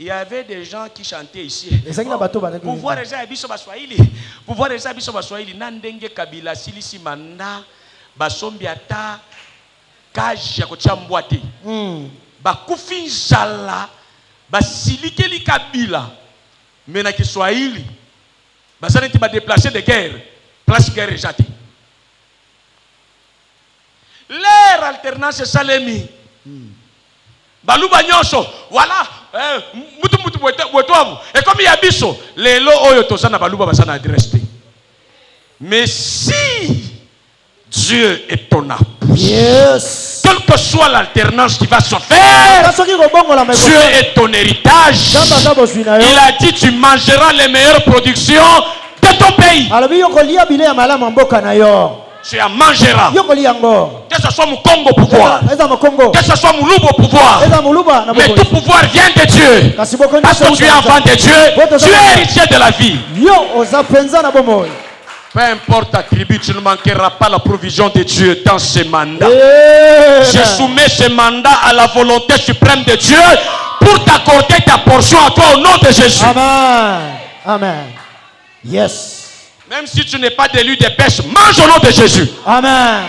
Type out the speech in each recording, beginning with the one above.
Il y avait des gens qui chantaient ici. Pouvoir déjà Abiso Baswahili. Pouvoir déjà Abiso Baswahili. Nandenge Kabila Silisi Manda. Basombi ata. Kaja Kochambwate. Bakufi Njala. Basilikeli Kabila. Mena Kiswahili. Basaneti ba déplacé de guerre. Place guerre jati. L'air alternance Salemi. Baluba nyonso. Voilà. Mutu bwetwabu. Et comme il y a biso. Lelo oyo tosana baluba basana adresse. Mais si Dieu est ton appui. Yes. Quelle que soit l'alternance qui va se faire, Dieu est ton héritage. Il a dit tu mangeras les meilleures productions de ton pays. Tu en mangeras. Que ce soit mon Congo pouvoir, que ce soit mon Loubo pouvoir, mais tout pouvoir vient de Dieu. Parce que tu es enfant de Dieu, tu es héritier de la vie. Peu importe ta tribu, tu ne manqueras pas la provision de Dieu dans ce mandat. Je soumets ce mandat à la volonté suprême de Dieu pour t'accorder ta portion à toi au nom de Jésus. Amen. Amen. Yes. Même si tu n'es pas d'élu de pêche, mange au nom de Jésus. Amen.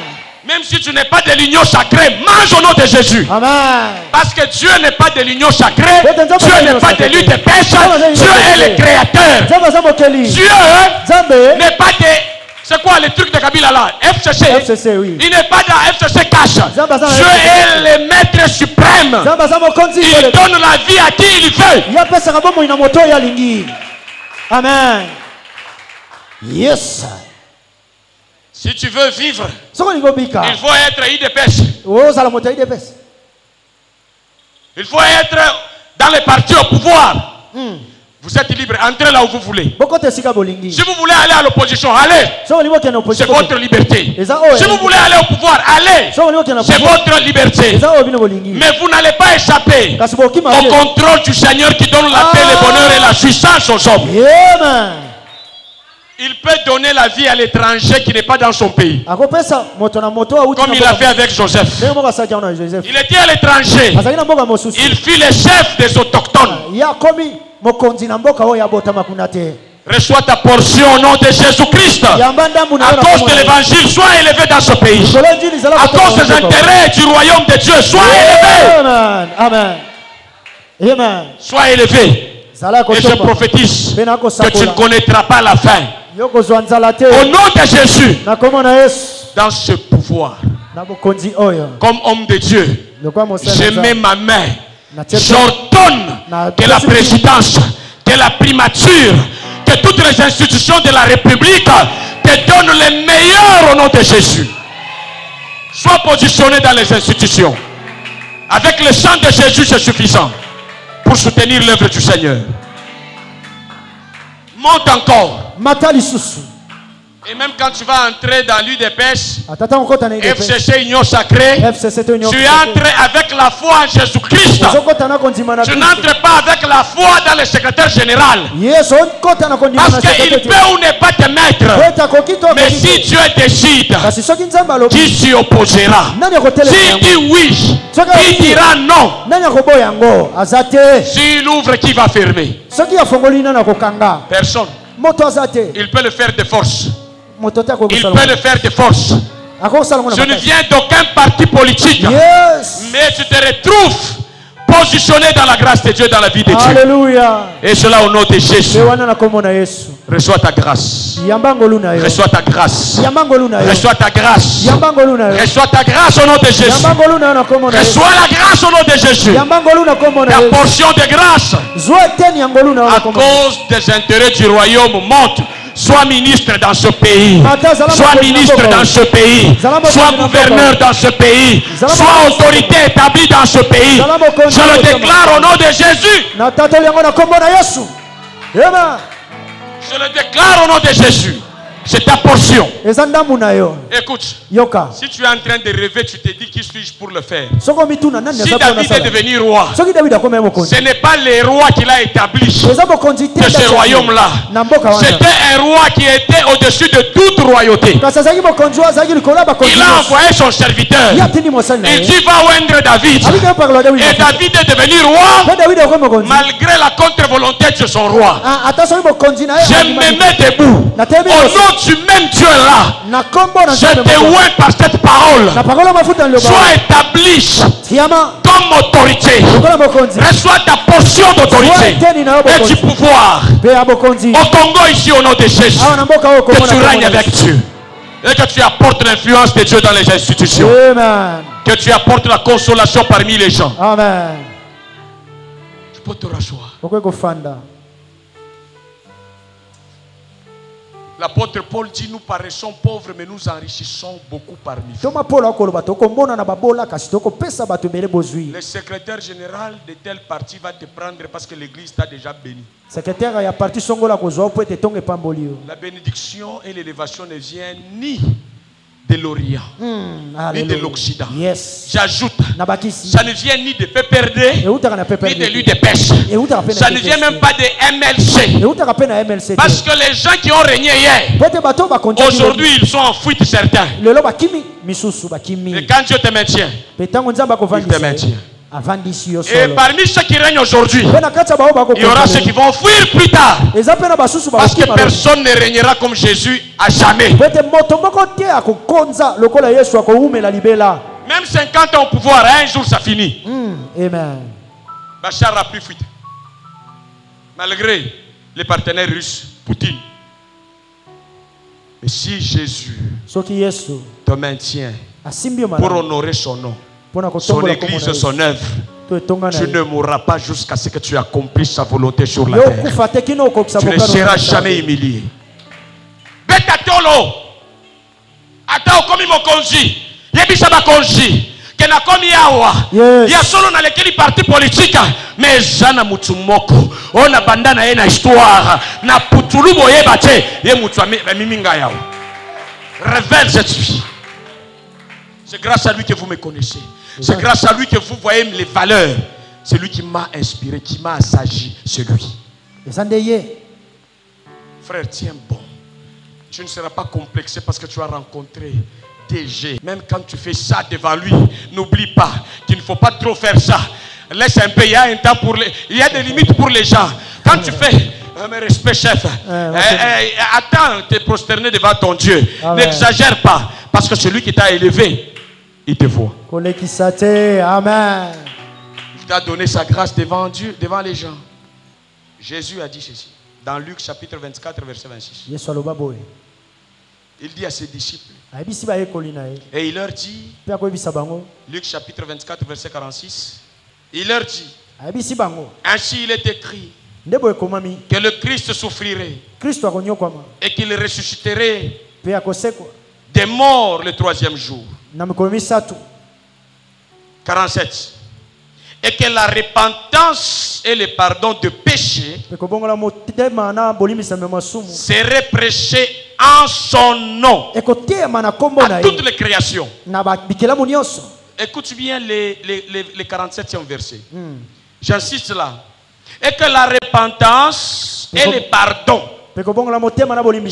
Même si tu n'es pas de l'union sacrée, mange au nom de Jésus. Amen. Parce que Dieu n'est pas de l'union sacrée, Dieu n'est pas de l'union de pêche, Dieu est le créateur. Dieu n'est pas de... C'est quoi le truc de Kabila là? FCC, oui. Il n'est pas dans FCC cash. Dieu est le maître suprême. Il donne la vie à qui il veut. Amen. Yes. Si tu veux vivre, il faut être IDPS. Il faut être dans les partis au pouvoir. Vous êtes libre, entrez là où vous voulez. Si vous voulez aller à l'opposition, allez. C'est votre liberté. Si vous voulez aller au pouvoir, allez. C'est votre liberté. Mais vous n'allez pas échapper au contrôle du Seigneur qui donne la paix, le bonheur et la puissance aux hommes. Il peut donner la vie à l'étranger qui n'est pas dans son pays. Comme il a fait avec Joseph. Il était à l'étranger. Il fut le chef des autochtones. Reçois ta portion au nom de Jésus-Christ. À cause de l'évangile, sois élevé dans ce pays. À cause des intérêts du royaume de Dieu, sois élevé. Amen. Amen. Sois élevé. Et je prophétise que tu ne connaîtras pas la fin. Au nom de Jésus, dans ce pouvoir, comme homme de Dieu, je mets ma main. J'ordonne que la présidence, que la primature, que toutes les institutions de la République te donnent les meilleurs au nom de Jésus. Sois positionné dans les institutions. Avec le sang de Jésus, c'est suffisant pour soutenir l'œuvre du Seigneur. Monte encore. Et même quand tu vas entrer dans l'UDPS, FCC Union Sacrée, tu entres avec la foi en Jésus-Christ. Tu n'entres pas avec la foi dans le secrétaire général. Parce qu'il peut ou ne pas te mettre. Mais si Dieu décide, qui s'y opposera? S'il dit oui, qui dira non? S'il ouvre, qui va fermer? Personne. Il peut le faire de force. Il peut le faire de force. Je ne viens d'aucun parti politique. Mais tu te retrouves positionné dans la grâce de Dieu, dans la vie de Dieu. Alléluia. Et cela au nom de Jésus. Reçois ta grâce. Reçois ta grâce. Reçois ta grâce. Reçois ta grâce au nom de Jésus. Reçois la grâce au nom de Jésus. Ta portion de grâce. À cause des intérêts du royaume, monte. Sois ministre dans ce pays. Sois ministre dans ce pays. Sois gouverneur dans ce pays. Sois autorité établie dans ce pays. Je le déclare au nom de Jésus. Je le déclare au nom de Jésus. C'est ta portion. Écoute, si tu es en train de rêver, tu te dis qui suis-je pour le faire? Si David est devenu roi, ce n'est pas le roi qui l'a établi de ce royaume-là. C'était un roi qui était au-dessus de toute royauté. Il a envoyé son serviteur. Il dit va oindre David. Et David est devenu roi malgré la contre-volonté de son roi. Je me mets debout. Au nom du même Dieu là, je te oins par cette parole. Sois établi comme autorité. Reçois ta portion d'autorité et du pouvoir. Au Congo ici au nom de Jésus. Que tu règnes avec Dieu. Et que tu apportes l'influence de Dieu dans les institutions. Amen. Que tu apportes la consolation parmi les gens. Amen. Tu peux te rasseoir. L'apôtre Paul dit nous paraissons pauvres mais nous enrichissons beaucoup parmi vous. Le secrétaire général de tel parti va te prendre parce que l'église t'a déjà béni. La bénédiction et l'élévation ne viennent ni de l'Orient, ni de l'Occident. J'ajoute, ça ne vient ni de PPRD, ni de l'UDPS. Ça ne vient même pas de MLC. Parce que les gens qui ont régné hier, aujourd'hui ils sont en fuite certains. Et quand Dieu te maintient, il te maintient. Et parmi ceux qui règnent aujourd'hui, il y aura ceux qui vont fuir plus tard. Parce que personne ne régnera comme Jésus à jamais. Même 50 ans au pouvoir, un jour ça finit. Amen. Bachar a plus fuite. Malgré les partenaires russes, Poutine. Mais si Jésus te maintient pour honorer son nom, son église, son œuvre, tu ne mourras pas jusqu'à ce que tu accomplisses sa volonté sur la terre. Tu ne seras jamais humilié. Betatolo, attends comme mon conji, yebisaba conji, que na komi awa, ya solo na lekeli parti politique, mais jana mutumoko, on a bandana ena histoire, na putulu boye bate, ye mutuame miminga yao. Révèle cette vie. C'est grâce à lui que vous me connaissez. C'est grâce à lui que vous voyez les valeurs. C'est lui qui m'a inspiré, qui m'a assagi. C'est lui. Frère, tiens bon. Tu ne seras pas complexé parce que tu as rencontré DG. Même quand tu fais ça devant lui, n'oublie pas qu'il ne faut pas trop faire ça. Laisse un peu, il y a un temps pour les... Il y a des limites pour les gens. Quand tu fais... Mais respect chef. Attends, te prosterner devant ton Dieu. N'exagère pas. Parce que celui qui t'a élevé, il te voit. Amen. Il t'a donné sa grâce devant Dieu, devant les gens. Jésus a dit ceci. Dans Luc chapitre 24, verset 26. Il dit à ses disciples. Et il leur dit. Luc chapitre 24, verset 46. Il leur dit. Ainsi il est écrit. Que le Christ souffrirait. Et qu'il ressusciterait des morts le 3e jour. 47. Et que la repentance et le pardon de péché seraient prêchés en son nom à toutes les créations. Écoute bien les 47e verset. J'insiste là. Et que la repentance et le pardon. Tu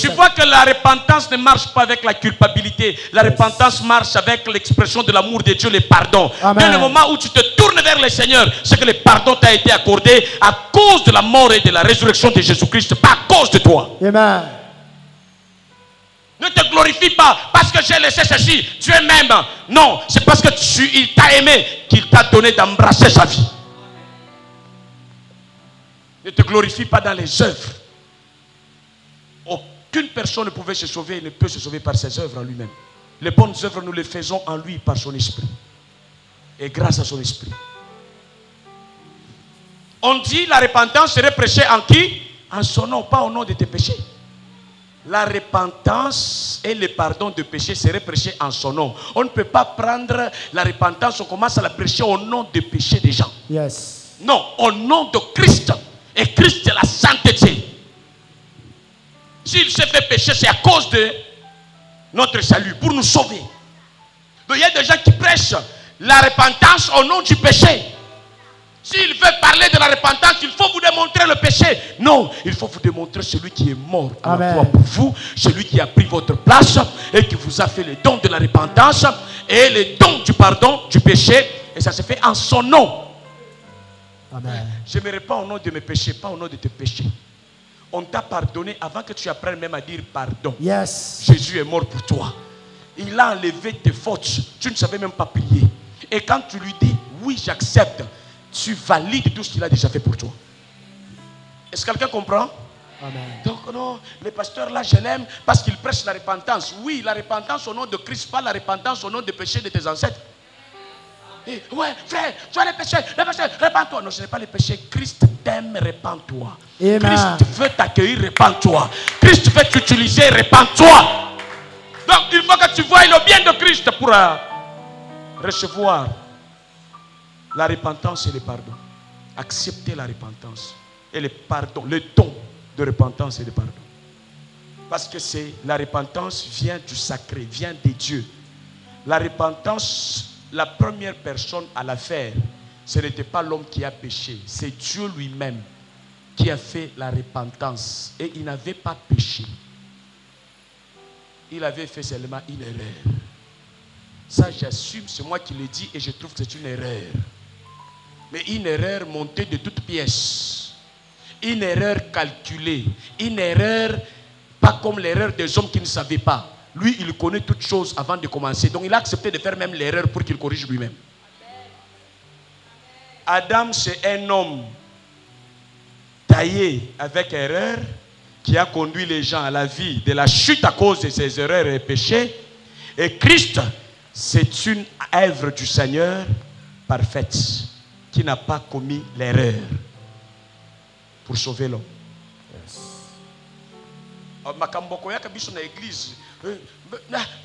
vois que la repentance ne marche pas avec la culpabilité. La repentance marche avec l'expression de l'amour de Dieu, le pardon. Dès le moment où tu te tournes vers le Seigneur, c'est que le pardon t'a été accordé à cause de la mort et de la résurrection de Jésus-Christ, pas à cause de toi. Amen. Ne te glorifie pas parce que j'ai laissé ceci. Dieu m'aime. Non, c'est parce que il t'a aimé qu'il t'a donné d'embrasser sa vie. Ne te glorifie pas dans les œuvres. Aucune personne ne pouvait se sauver et ne peut se sauver par ses œuvres en lui-même. Les bonnes œuvres, nous les faisons en lui par son esprit. Et grâce à son esprit. On dit la repentance serait prêchée en qui? En son nom, pas au nom de tes péchés. La repentance et le pardon de péché seraient prêchés en son nom. On ne peut pas prendre la repentance, on commence à la prêcher au nom des péchés des gens. Yes. Non, au nom de Christ. Et Christ est la sainteté. S'il s'est fait pécher, c'est à cause de notre salut, pour nous sauver. Donc il y a des gens qui prêchent la repentance au nom du péché. S'il veut parler de la repentance, il faut vous démontrer le péché. Non, il faut vous démontrer celui qui est mort à la croix pour vous, celui qui a pris votre place et qui vous a fait le don de la repentance et le don du pardon du péché. Et ça se fait en son nom. Amen. Je ne me répands au nom de mes péchés, pas au nom de tes péchés. On t'a pardonné avant que tu apprennes même à dire pardon. Yes. Jésus est mort pour toi. Il a enlevé tes fautes. Tu ne savais même pas prier. Et quand tu lui dis, oui, j'accepte, tu valides tout ce qu'il a déjà fait pour toi. Est-ce que quelqu'un comprend? Amen. Donc non, le pasteur là, je l'aime parce qu'il prêche la repentance. Oui, la repentance au nom de Christ, pas la repentance au nom des péchés de tes ancêtres. Et, ouais, frère, tu as les péchés, répands-toi. Non, ce n'est pas les péchés. Christ t'aime, répands-toi. Christ veut t'accueillir, répands-toi. Christ veut t'utiliser, répands-toi. Donc il faut que tu vois le bien de Christ pour recevoir la repentance et le pardon. Accepter la repentance et le pardon, le don de repentance et de pardon. Parce que c'est la repentance vient du sacré, vient de Dieu. La repentance, la première personne à la faire, ce n'était pas l'homme qui a péché, c'est Dieu lui-même qui a fait la repentance. Et il n'avait pas péché. Il avait fait seulement une erreur. Ça, j'assume, c'est moi qui le dis et je trouve que c'est une erreur. Mais une erreur montée de toutes pièces. Une erreur calculée. Une erreur, pas comme l'erreur des hommes qui ne savaient pas. Lui, il connaît toutes choses avant de commencer. Donc, il a accepté de faire même l'erreur pour qu'il corrige lui-même. Adam, c'est un homme taillé avec erreur qui a conduit les gens à la vie de la chute à cause de ses erreurs et péchés. Et Christ, c'est une œuvre du Seigneur parfaite qui n'a pas commis l'erreur pour sauver l'homme. Makamboko yaka biso na église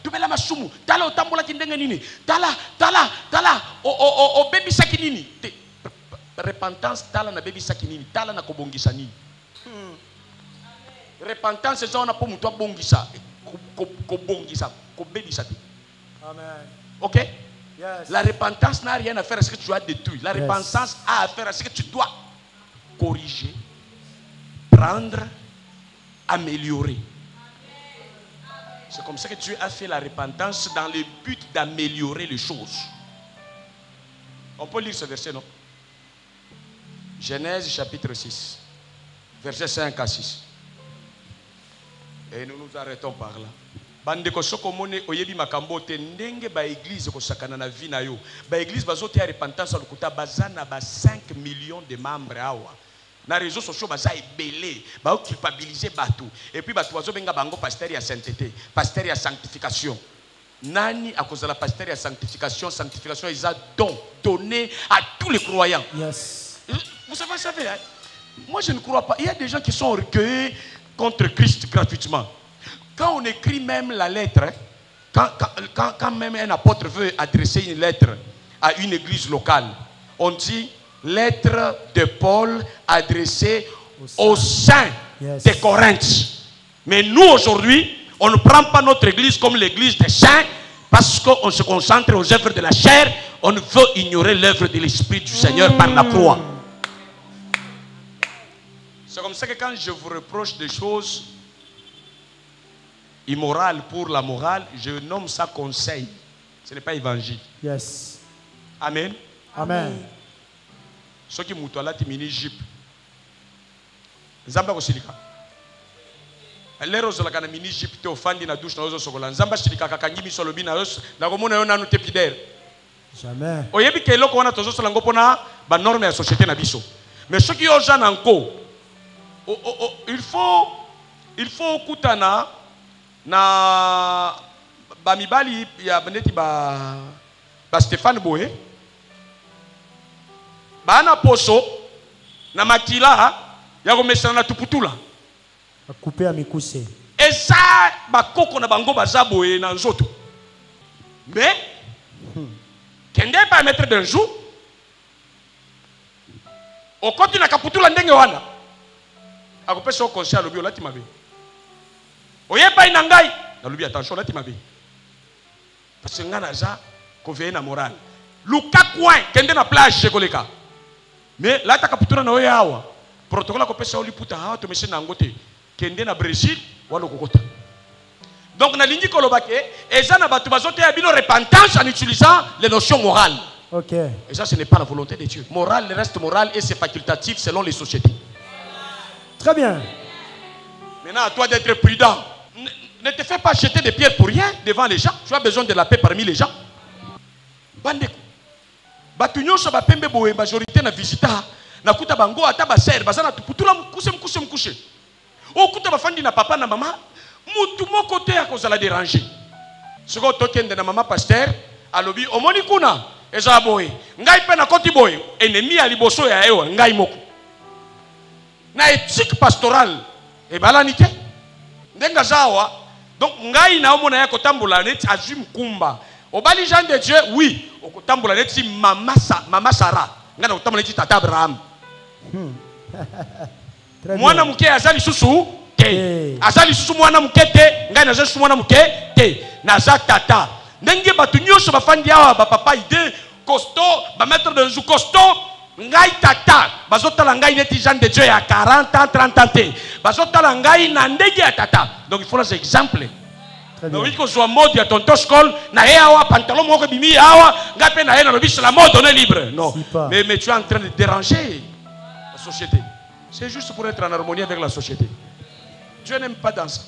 tubela masumu tala otambola kindenge nini tala o baby sakinini repentance tala na baby sakinini tala na kobongisa nini repentance c'est ça on a pour muto bongisa kobongisa kobebisa te. Amen. OK? Yes. La repentance n'a rien à faire à ce que tu as détruit. La repentance a à faire à ce que tu dois corriger, prendre, améliorer. C'est comme ça que Dieu a fait la repentance dans le but d'améliorer les choses. On peut lire ce verset, non? Genèse chapitre 6, verset 5 à 6. Et nous nous arrêtons par là. Bandeko soko mone oyebi makambo te ndenge ba église ko sakana na vie na yo. Ba église bazote ya repentance lokuta bazana ba 5 millions de membres awa. Na réseaux sociaux baza ebelé, ba culpabiliser batou. Et puis batou bazo benga bango pasteur ya sainteté, pasteur ya sanctification. Nani à cause de la pasteur ya sanctification, sanctification ils a don donné à tous les croyants. Yes. Vous savez, hein? Moi je ne crois pas. Il y a des gens qui sont recueillis contre Christ gratuitement. Quand on écrit même la lettre, quand même un apôtre veut adresser une lettre à une église locale, on dit lettre de Paul adressée aux saints de Corinthe. Mais nous aujourd'hui, on ne prend pas notre église comme l'église des saints parce qu'on se concentre aux œuvres de la chair. On veut ignorer l'œuvre de l'Esprit du Seigneur par la croix. C'est comme ça que quand je vous reproche des choses immorales pour la morale, je nomme ça conseil. Ce n'est pas évangile. Yes. Amen. Amen. Ce qui m'a dit mini jeep. Zamba kosilika. Lero zolaka na mini jeep te ofandi na douche na ozo sokola. Zamba silika kakangi misolo bina os na komona yo nanu te pidere. Jamais. Oyebi ke eloko wana tozo solango pona ba norme ya société na biso. Mais ce qui oza nanko il faut kutana na bamibali ya beneti ba Stéphane Boé bana poso na makila ya komesana na tuputula couper à mikuse eza bakoko na bango baza boye na nzoto mais kende pas mettre d'un jour au côté na kaputula ndenge wana akopesa au conseil alobi olati mabe Oyepa inangai. Nalubi attention, là tu m'avais. Parce que nganaza convient na morale. Luka coin, kende na plage jekoleka. Mais là ta kaputura na oya awa. Protocole ko pesa oli puta hawa to mese na ngote. Kende na Brésil walo kokota. Donc na lingi kolobake, eza na batu bazote ya bino repentance en utilisant les notions morales. OK. Et ça ce n'est pas la volonté de Dieu. Morale reste morale et c'est facultatif selon les sociétés. Très bien. Maintenant à toi d'être prudent. Ne te fais pas jeter des pierres pour rien devant les gens. Tu as besoin de la paix parmi les gens. Bandeko. Batunyo sa bapembe boye majorité na visita na kuta bango ata ba ser bazana tuputula mkushe. O kuta bafandi na papa na mama mutu moko te akozala déranger. Siko tokende na mama pasteur alobi omoni kuna eza boye. Ngai pe na koti boye ennemi ya liboso ya ewa ngai moko. Na éthique pastorale e balanite. Ndenga zawa donc ngai na omona ya kotambola net azim kumba. Obali Jean de Dieu, oui. Okotambola neti mama Sarah. Ngana okotambola neti tata Abraham. Mwana muke azali susu te. Azali susu mwana muke te. Ngai nazali susu mwana muke te. Naza tata. Ndenge batu nyonso bafandi awa ba papa ide costaud, ba maître de jou costaud. Ngai tata. Bazotala ngai neti Jean de Dieu ya 40 ans, 30 ans te. Bazotala ngai na ndenge ya tata. Donc il faut les exemples. Oui, que soit mode ya tonton skol na awa pantalon moko bimi awa ngape na na lobi la mode on est libre. Non. Mais tu es en train de déranger la société. C'est juste pour être en harmonie avec la société. Dieu n'aime pas dans ça.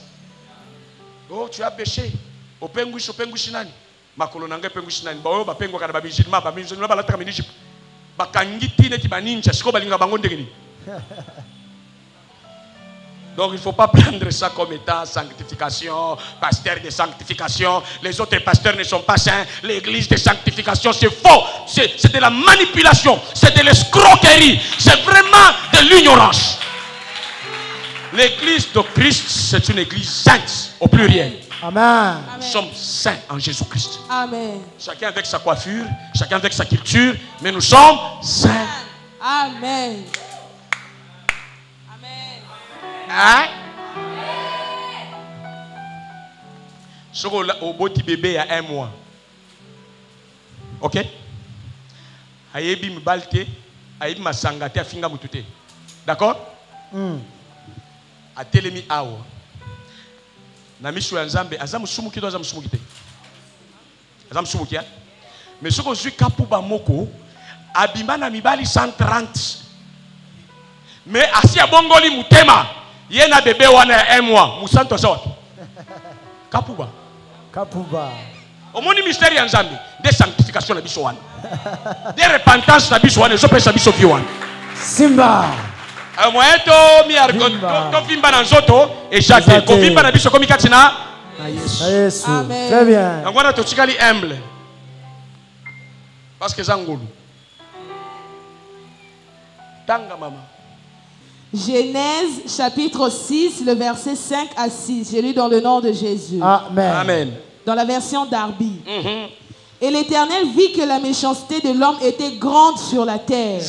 Oh, tu as péché. Au penguish nani. Makolo nanga penguish nani. Ba o ba pengo kana ba musulman ba la tra miniji. Ba kangiti neti ba ninja siko balinga bango ndengeni. Donc il ne faut pas prendre ça comme étant sanctification, pasteur de sanctification. Les autres pasteurs ne sont pas saints. L'église de sanctification, c'est faux. C'est de la manipulation. C'est de l'escroquerie. C'est vraiment de l'ignorance. L'église de Christ, c'est une église sainte au pluriel. Amen. Nous sommes saints en Jésus-Christ. Amen. Chacun avec sa coiffure, chacun avec sa culture, mais nous sommes saints. Amen. Hein? Au boti bébé il y a 1 mois. Ok? Ayebi mbalte, ayebi masangate afinga mutute. D'accord? A telemi awa. Na misu ya nzambe azamu sumuki do azamu sumuki te. Azamu sumuki ya. Mais soko zui kapuba moko abima na mibali 130. Mais asi abongoli mutema. Yena bébé wana 1 mois. Musanto sort. Kapuba. Kapuba. Au moni mystère ya nzambe de sanctification na biso wana. De repentance na biso wana, zo pesa biso ki wana. Simba. Moyeto mi argot to vimba na nzoto et jate. Ko vimba na biso komi katina. Yesu. Très bien. Ngwana to chikali humble. Parce que zangulu. Tanga mama. Genèse chapitre 6, le verset 5 à 6. J'ai lu dans le nom de Jésus. Amen. Amen. Dans la version Darby. Et l'Éternel vit que la méchanceté de l'homme était grande sur la terre.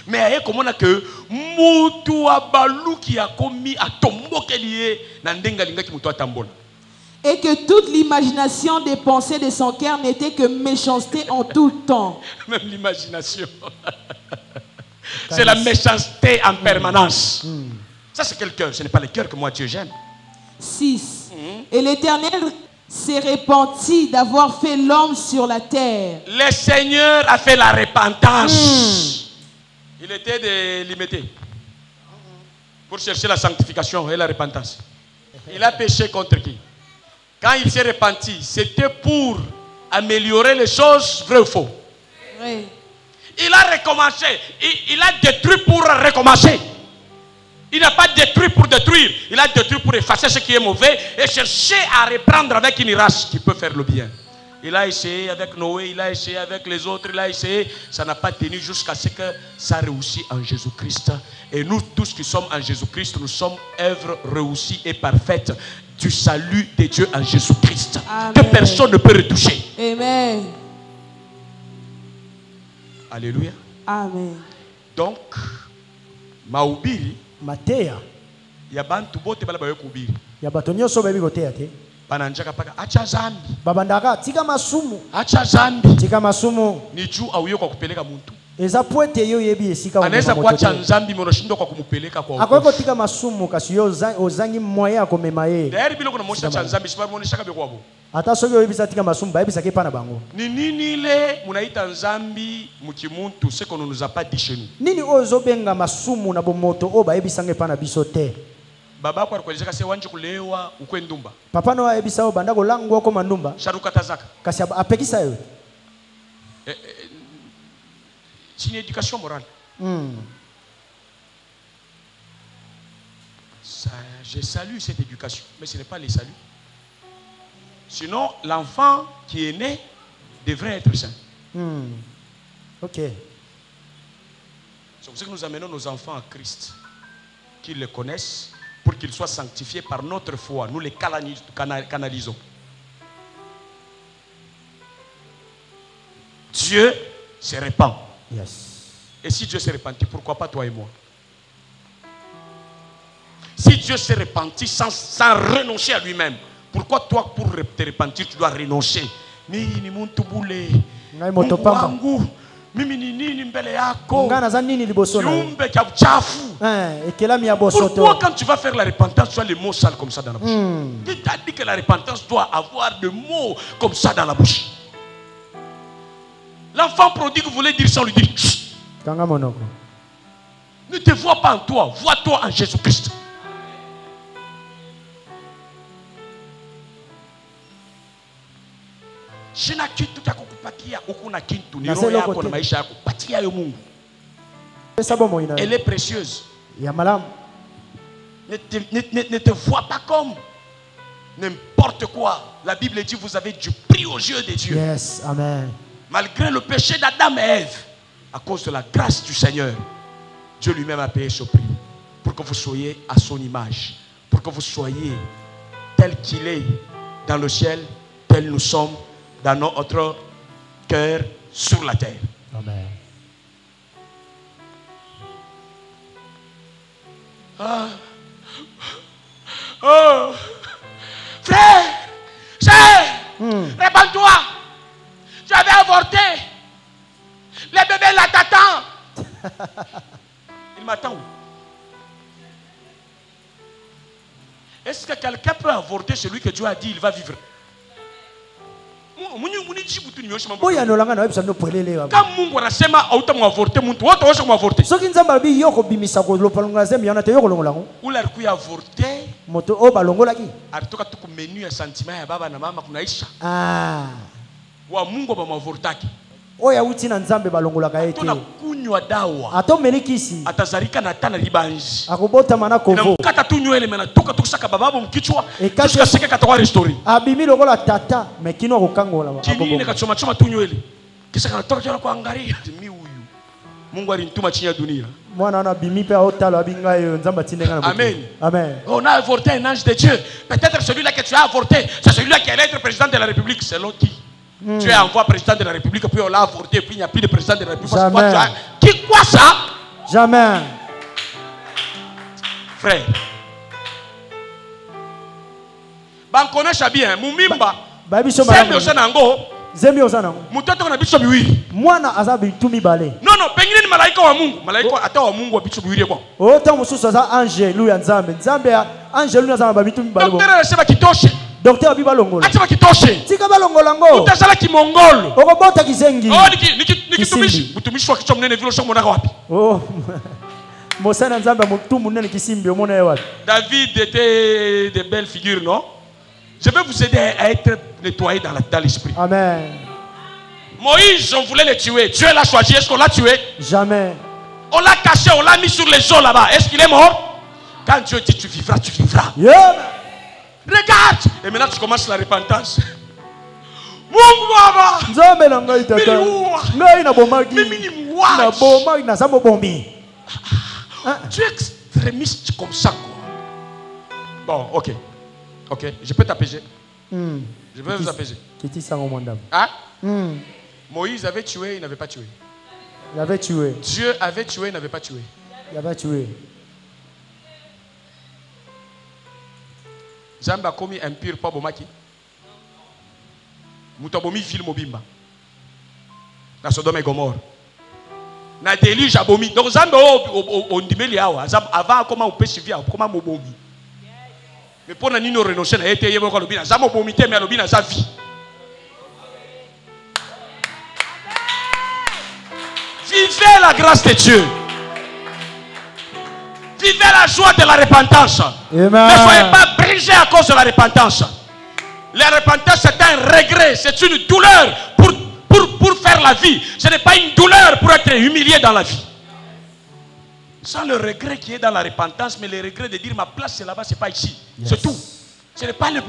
Mais aye komona que mutu abaluki akomi atombokeli na ndenga lingaki mutu atambola. Et que toute l'imagination des pensées de son cœur n'était que méchanceté en tout temps. Même l'imagination. C'est la méchanceté en permanence. Ça c'est quel cœur? Ce n'est pas le cœur que moi Dieu j'aime. 6. Et l'Éternel s'est repenti d'avoir fait l'homme sur la terre. Le Seigneur a fait la repentance. Il était limité pour chercher la sanctification et la repentance. Il a péché contre qui? Quand il s'est repenti, c'était pour améliorer les choses, vrai ou faux? Oui. Il a recommencé. Il a détruit pour recommencer. Il n'a pas détruit pour détruire. Il a détruit pour effacer ce qui est mauvais et chercher à reprendre avec une race qui peut faire le bien. Il a essayé avec Noé, il a essayé avec les autres, il a essayé. Ça n'a pas tenu jusqu'à ce que ça réussit en Jésus-Christ. Et nous tous qui sommes en Jésus-Christ, nous sommes œuvres réussies et parfaites du salut de Dieu en Jésus-Christ. Que personne ne peut retoucher. Amen. Alléluia. Amen. Donc, Maubiri, Matea. Ya bantu bote bala bayo kubiri. Ya batonyo so baby kotea te. Bananjaka paka acha zambi. Babandaka tika masumu. Acha zambi. Tika masumu. Ni juu au yo kwa kupeleka mtu. Eza pointe yo yebi esika wa. Anaweza kuacha nzambi mwanashindo kwa kumupeleka kwa. Akweko tika masumu kasi yo ozangi moya ko memaye. D'ailleurs bilo kuna mosha cha nzambi sipa mwonesha kabe kwabo. Ata soki oyebisa tika masumu bayebisa ke pana bango. Ni nini ile munaita nzambi mukimuntu ce qu'on nous a pas dit chez nous. Nini ozo benga masumu na bomoto o bayebisa nge pana biso te. Baba kwa alikueleza kasi wanje kulewa ukwe ndumba. Papa no ayebisa o banda ko lango ko mandumba. Sharuka tazaka. Kasi apekisa yo. C'est une éducation morale. Ça, je salue cette éducation, mais ce n'est pas le salut. Sinon, l'enfant qui est né devrait être saint. Ok. C'est pour ça que nous amenons nos enfants à Christ, qu'ils le connaissent, pour qu'ils soient sanctifiés par notre foi. Nous les canalisons. Dieu se répand. Yes. Et si Dieu s'est repenti, pourquoi pas toi et moi? Si Dieu s'est repenti sans renoncer à lui-même, pourquoi toi, pour te repentir, tu dois renoncer? Pourquoi quand tu vas faire la repentance, tu as les mots sales comme ça dans la bouche? Qui t'a dit que la repentance doit avoir des mots comme ça dans la bouche? L'enfant prodigue voulait dire sans lui dire. Ne te vois pas en toi, vois-toi en Jésus-Christ. Shina kitu cha kukupatia ukuna kintu ni roho yako na maisha yako patia yo Mungu. Elle est précieuse. Ne te vois pas comme n'importe quoi. La Bible dit vous avez du prix aux yeux de Dieu. Yes, amen. Malgré le péché d'Adam et Ève, à cause de la grâce du Seigneur, Dieu lui-même a payé ce prix pour que vous soyez à son image, pour que vous soyez tel qu'il est dans le ciel, tel nous sommes dans notre cœur sur la terre. Amen. Oh, frère, sœur, répands-toi. Tu avais avorté. Les bébés là t'attendent. Il m'attend où? Est-ce que quelqu'un peut avorter celui que Dieu a dit il va vivre? Quand Mungu anasema hautamwavorte mtu wote washa kumwavorte. Soki nzamba bi yoko bimisa ko lopalonga zembi yana te yoko longolango. Ula alikuya avorte. Moto o balongola ki. Alitoka tu ku menu ya sentiment ya baba na mama kunaisha. Wa Mungu bamwavortaki. Oya uti na nzambe balongolaka ete. Tuna kunywa dawa. Ato melikisi. Atazarika na tana libanji. Akubota mana kovo. Na mkata tu nywele mena toka tukisaka bababo mkichwa. Jusqu'à ce que katawa restaurer. Abimi lokola tata mekino kokangola ba. Kinini kachoma choma tu nywele. Kisha kanatoka tena kuangalia. Mi huyu. Mungu alinituma chini ya dunia. Mwana na bimi pe otalo abinga yo nzamba tindenga na. Amen. Amen. On a avorté un ange de Dieu. Peut-être celui-là que tu as avorté, c'est celui-là qui allait être président de la République, c'est l'autre qui. Tu es envoyé président de la République, puis on l'a avorté, puis il n'y a plus de président de la République. Jamais. Qui quoi ça? Jamais. Frère. Ban connaît bien, Mumimba. Zembi osanango. Zembi osanango. Mutoto na biso biwiri. Mwana azabi tumi bale. Non, pengine ni malaika wa Mungu. Malaika ata wa Mungu wa biso biwiri kwa. O ta mususu za ange lu ya Nzambe. Nzambe ya ange lu na zama babi tumi bale. Docteur anasema kitoshe. Docteur abi balongola. Acha kitoshe. Tika balongola ngo. Utasala kimongolo. Okobota kizengi. Oh nikitumishi. Mtumishi wa kichwa mnene vile shaka mwana wapi? Oh. Mosana Nzambe mutu munene kisimbi omona yewapi? David était de belles figures, non? Je vais vous aider à être nettoyé dans l'esprit. Amen. Moïse, on voulait le tuer. Dieu l'a choisi. Est-ce qu'on l'a tué? Jamais. On l'a caché, on l'a mis sur les eaux là-bas. Est-ce qu'il est mort? Quand Dieu dit tu vivras, tu vivras. Yeah. Regarde. Et maintenant tu commences la repentance. Mungu baba. Nzambe na ngai tata. Ngai na bomaki. Mimi ni mwachi. Na bomaki na sambo bombi. Tu es extrémiste comme ça quoi. Bon, ok. Ok, je peux t'apaiser. Je peux vous apaiser. Hein? Moïse avait tué, il n'avait pas tué. Il avait tué. Dieu avait tué, il n'avait pas tué. Il avait tué. Zamba komi impur pa bomaki. Mutabomi ville mobimba. Na Sodome et Gomorre. Na déluge abomi. Donc Zamba on dimeli awa. Avant comment on peut suivre comment mobomi. Mais pour nani no renoncer na été yebo ko lobina. Zamba bomi te mais lobina sa vie. Vivez la grâce de Dieu. Vivez la joie de la repentance. Amen. Ne soyez pas brisés à cause de la repentance. La repentance c'est un regret, c'est une douleur pour faire la vie. Ce n'est pas une douleur pour être humilié dans la vie. Sans le regret qui est dans la repentance, mais le regret de dire ma place c'est là-bas, c'est pas ici. Yes. C'est tout. Ce n'est pas le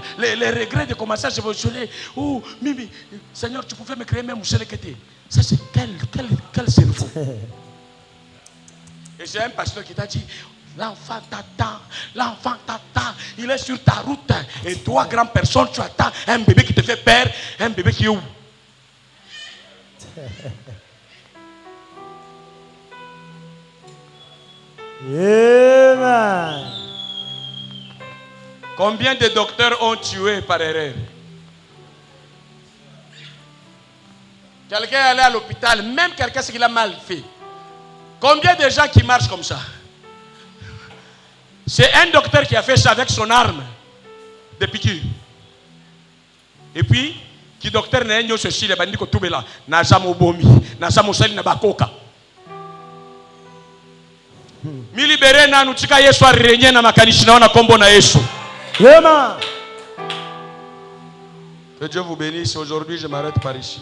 regret de commencer à se voler. Oh, Mimi, Seigneur, tu pouvais me créer même où c'est le que t'es. Ça c'est quel cerveau. Et c'est un pasteur qui t'a dit, l'enfant t'attend, il est sur ta route. Et toi, grande personne, tu attends un bébé qui te fait peur, un bébé qui est où? Amen. Combien de docteurs ont tué par erreur? Quelqu'un est allé à l'hôpital, même quelqu'un ce qu'il a mal fait. Combien de gens qui marchent comme ça? C'est un docteur qui a fait ça avec son arme de piqûre. Et puis, qui docteur n'a pas ceci, les bandits qui ont là, n'a jamais bomi, n'a jamais sali n'a pas coca. Mi libéré na nutika Yesu a régné na makanishi na kombo na Yesu. Amen. Que Dieu vous bénisse. Aujourd'hui, je m'arrête par ici.